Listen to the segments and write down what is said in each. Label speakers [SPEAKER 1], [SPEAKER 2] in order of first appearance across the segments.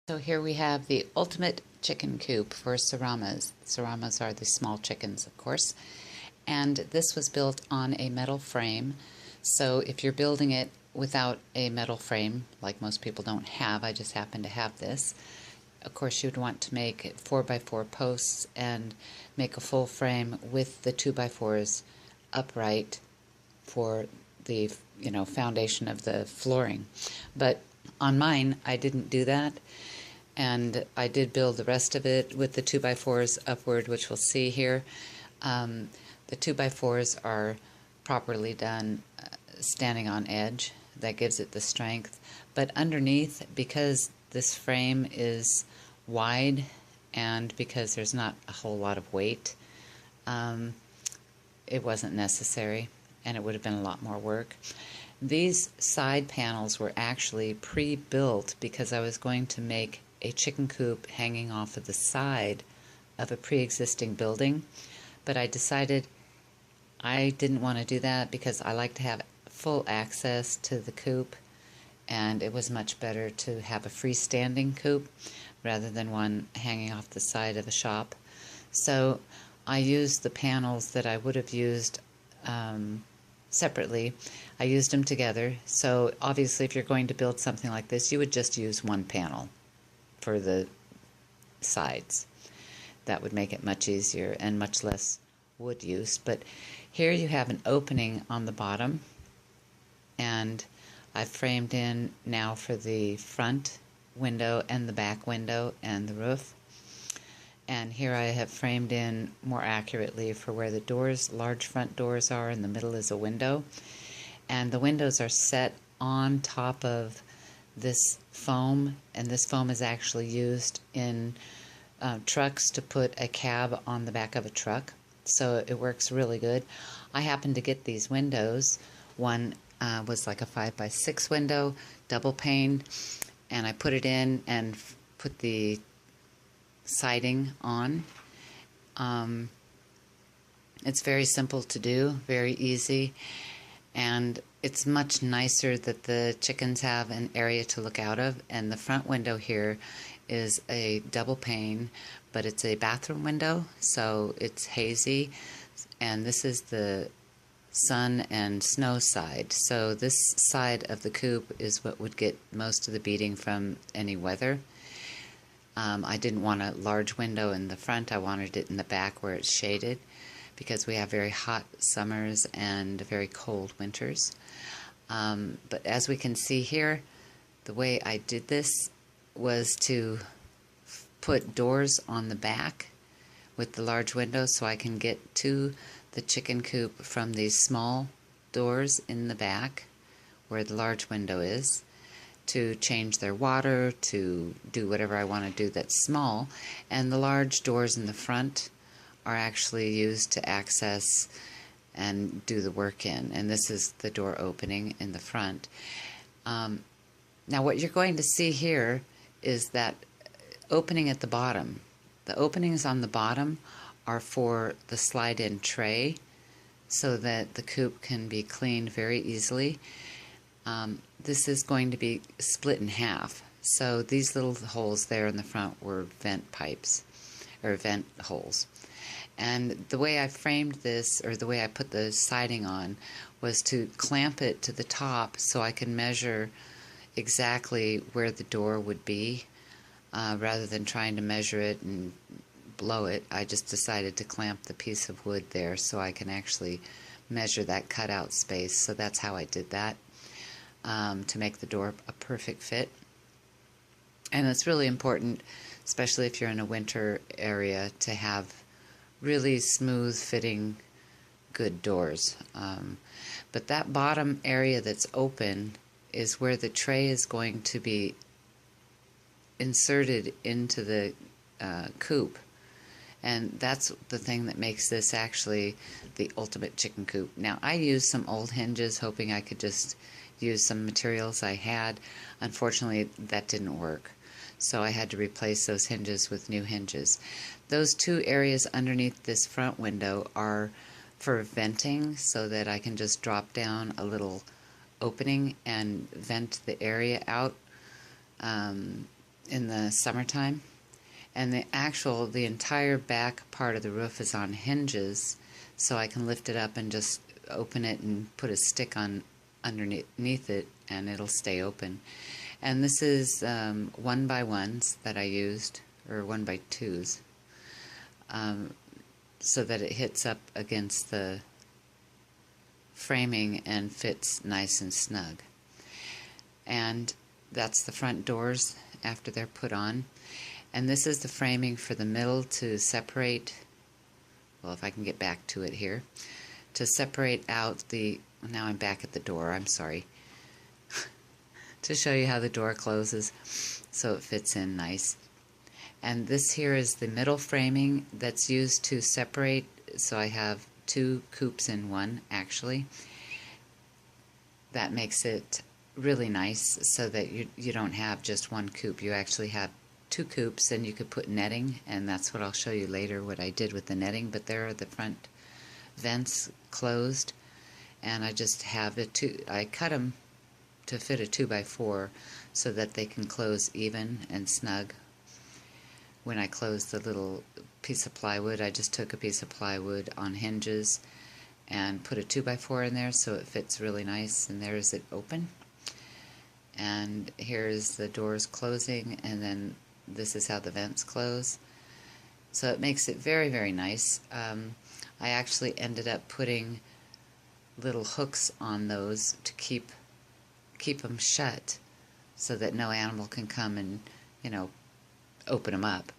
[SPEAKER 1] So here we have the ultimate chicken coop for Seramas. Seramas are the small chickens, of course. And this was built on a metal frame. So if you're building it without a metal frame, like most people don't have, I just happen to have this. Of course, you'd want to make 4x4 posts and make a full frame with the 2x4s upright for the foundation of the flooring. But on mine, I didn't do that. And I did build the rest of it with the 2x4s upward, which we'll see here. The 2x4s are properly done standing on edge. That gives it the strength. But underneath, because this frame is wide and because there's not a whole lot of weight, it wasn't necessary, and it would have been a lot more work. These side panels were actually pre-built because I was going to make a chicken coop hanging off of the side of a pre-existing building, but I decided I didn't want to do that because I like to have full access to the coop, and it was much better to have a freestanding coop rather than one hanging off the side of a shop. So I used the panels that I would have used separately. I used them together. So obviously if you're going to build something like this, you would just use one panel for the sides. That would make it much easier and much less wood use. But here you have an opening on the bottom, and I've framed in now for the front window and the back window and the roof. And here I have framed in more accurately for where the doors, large front doors are, and the middle is a window. And the windows are set on top of this foam, and this foam is actually used in trucks to put a cab on the back of a truck. So it works really good. I happened to get these windows. One was like a 5x6 window, double pane, and I put it in and put the siding on. It's very simple to do, very easy, and it's much nicer that the chickens have an area to look out of. And the front window here is a double pane, but it's a bathroom window, so it's hazy, and this is the sun and snow side. So this side of the coop is what would get most of the beating from any weather. I didn't want a large window in the front. I wanted it in the back where it's shaded, because we have very hot summers and very cold winters. But as we can see here, the way I did this was to put doors on the back with the large windows so I can get to the chicken coop from these small doors in the back where the large window is, to change their water, to do whatever I want to do that's small. And the large doors in the front are actually used to access and do the work in. And this is the door opening in the front. Now what you're going to see here is that opening at the bottom. The openings on the bottom are for the slide-in tray so that the coop can be cleaned very easily. This is going to be split in half. So these little holes there in the front were vent pipes, or vent holes. And the way I framed this, or the way I put the siding on, was to clamp it to the top so I can measure exactly where the door would be. Rather than trying to measure it and blow it, I just decided to clamp the piece of wood there so I can actually measure that cutout space. So that's how I did that, to make the door a perfect fit. And it's really important, especially if you're in a winter area, to have really smooth fitting good doors. But that bottom area that's open is where the tray is going to be inserted into the coop, and that's the thing that makes this actually the ultimate chicken coop. Now I used some old hinges hoping I could just use some materials I had. Unfortunately that didn't work, so I had to replace those hinges with new hinges. Those two areas underneath this front window are for venting, so that I can just drop down a little opening and vent the area out in the summertime. And the entire back part of the roof is on hinges, so I can lift it up and just open it and put a stick on underneath it, and it'll stay open. And this is 1x1s that I used, or 1x2s, so that it hits up against the framing and fits nice and snug. And that's the front doors after they're put on. And this is the framing for the middle to separate, well, if I can get back to it here, to separate out the, now I'm back at the door, I'm sorry, to show you how the door closes so it fits in nice. And this here is the middle framing that's used to separate, so I have two coops in one actually. That makes it really nice so that you don't have just one coop, you actually have two coops, and you could put netting, and that's what I'll show you later what I did with the netting. But there are the front vents closed, and I just have I cut them to fit a 2x4 so that they can close even and snug. When I close the little piece of plywood, I just took a piece of plywood on hinges and put a 2x4 in there so it fits really nice, and there's it open. And here's the doors closing, and then this is how the vents close. So it makes it very, very nice. I actually ended up putting little hooks on those to keep them shut so that no animal can come and, open them up.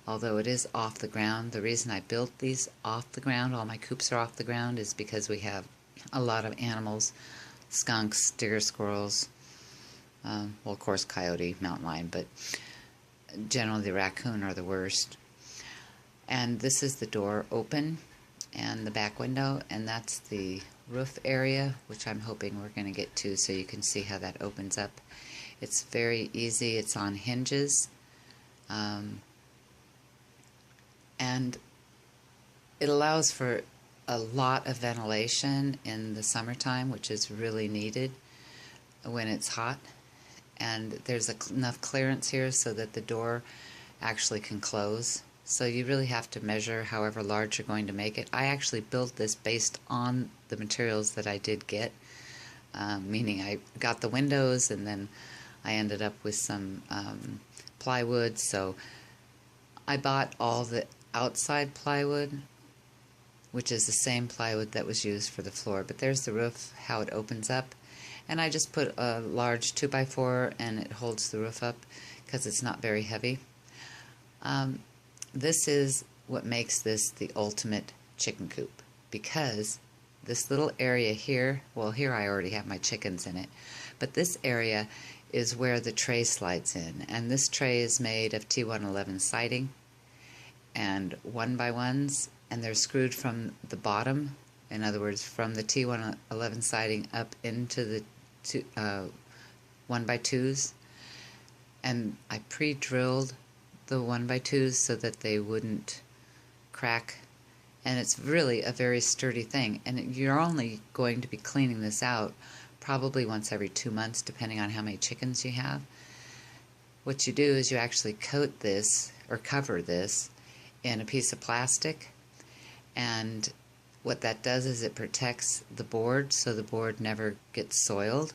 [SPEAKER 1] Although it is off the ground, the reason I built these off the ground, all my coops are off the ground, is because we have a lot of animals, skunks, digger squirrels, well, of course, coyote, mountain lion, but generally the raccoon are the worst. And this is the door open and the back window, and that's the roof area, which I'm hoping we're going to get to so you can see how that opens up. It's very easy. It's on hinges, and it allows for a lot of ventilation in the summertime, which is really needed when it's hot. And there's enough clearance here so that the door actually can close. So you really have to measure however large you're going to make it. I actually built this based on the materials that I did get, meaning I got the windows and then I ended up with some plywood. So I bought all the outside plywood, which is the same plywood that was used for the floor. But there's the roof, how it opens up. And I just put a large 2x4 and it holds the roof up because it's not very heavy. This is what makes this the ultimate chicken coop, because this little area here, well, here I already have my chickens in it, but this area is where the tray slides in, and this tray is made of T111 siding and 1x1s, and they're screwed from the bottom, in other words from the T111 siding up into the 1x2s, and I pre-drilled the 1x2s so that they wouldn't crack, and it's really a very sturdy thing. And you're only going to be cleaning this out probably once every 2 months, depending on how many chickens you have. What you do is you actually coat this or cover this in a piece of plastic, and what that does is it protects the board so the board never gets soiled.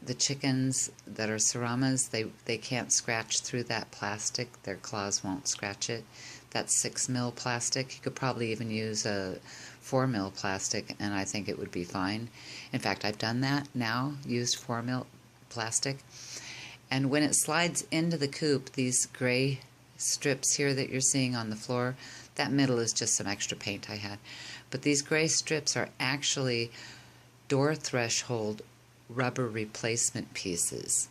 [SPEAKER 1] The chickens that are Seramas, they can't scratch through that plastic. Their claws won't scratch it. That's 6mm plastic. You could probably even use a 4mm plastic, and I think it would be fine. In fact, I've done that now, used 4mm plastic. And when it slides into the coop, these gray strips here that you're seeing on the floor, that middle is just some extra paint I had. But these gray strips are actually door threshold rubber replacement pieces.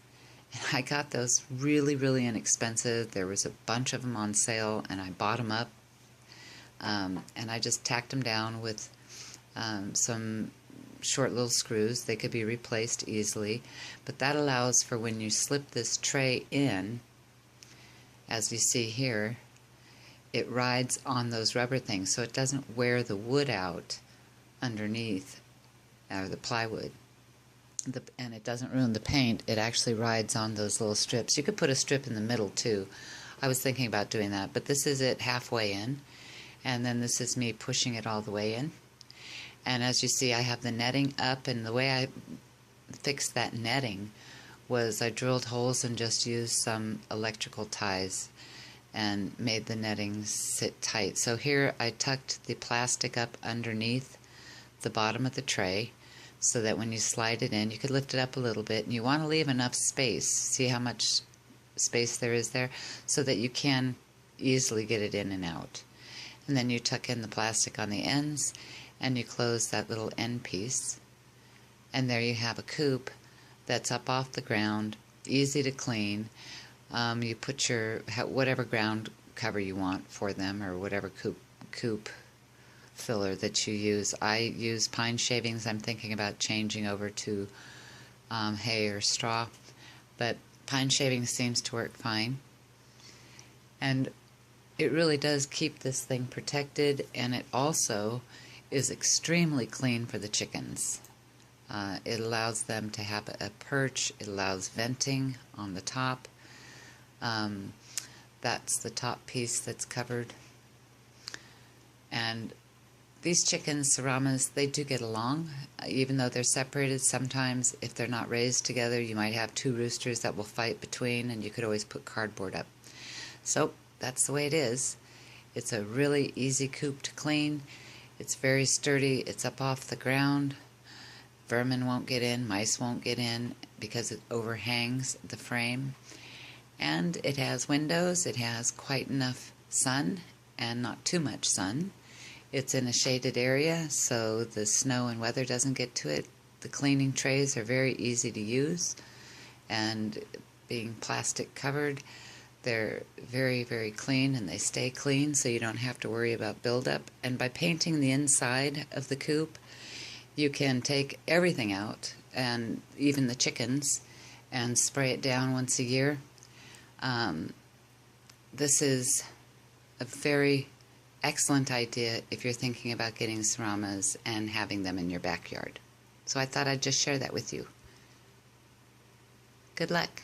[SPEAKER 1] And I got those really, really inexpensive. There was a bunch of them on sale, and I bought them up. And I just tacked them down with some short little screws. They could be replaced easily. But that allows for when you slip this tray in, as you see here, it rides on those rubber things, so it doesn't wear the wood out underneath, or the plywood. and it doesn't ruin the paint. It actually rides on those little strips. You could put a strip in the middle too. I was thinking about doing that, but this is it halfway in, and then this is me pushing it all the way in. And as you see, I have the netting up, and the way I fixed that netting was I drilled holes and just used some electrical ties and made the netting sit tight. So here I tucked the plastic up underneath the bottom of the tray so that when you slide it in, you could lift it up a little bit, and you want to leave enough space. See how much space there is there, so that you can easily get it in and out. And then you tuck in the plastic on the ends, and you close that little end piece, and there you have a coop that's up off the ground, easy to clean. You put your whatever ground cover you want for them, or whatever coop filler that you use. I use pine shavings. I'm thinking about changing over to hay or straw, but pine shavings seems to work fine. And it really does keep this thing protected, and it also is extremely clean for the chickens. It allows them to have a perch. It allows venting on the top. That's the top piece that's covered. And these chickens, Seramas, they do get along, even though they're separated. Sometimes, if they're not raised together, you might have two roosters that will fight between, and you could always put cardboard up. So that's the way it is. It's a really easy coop to clean. It's very sturdy. It's up off the ground. Vermin won't get in, mice won't get in, because it overhangs the frame. And it has windows. It has quite enough sun, and not too much sun. It's in a shaded area, so the snow and weather doesn't get to it. The cleaning trays are very easy to use, and being plastic covered, they're very, very clean, and they stay clean, so you don't have to worry about buildup. And by painting the inside of the coop, you can take everything out, and even the chickens, and spray it down once a year. This is a very excellent idea if you're thinking about getting Seramas and having them in your backyard. So I thought I'd just share that with you. Good luck.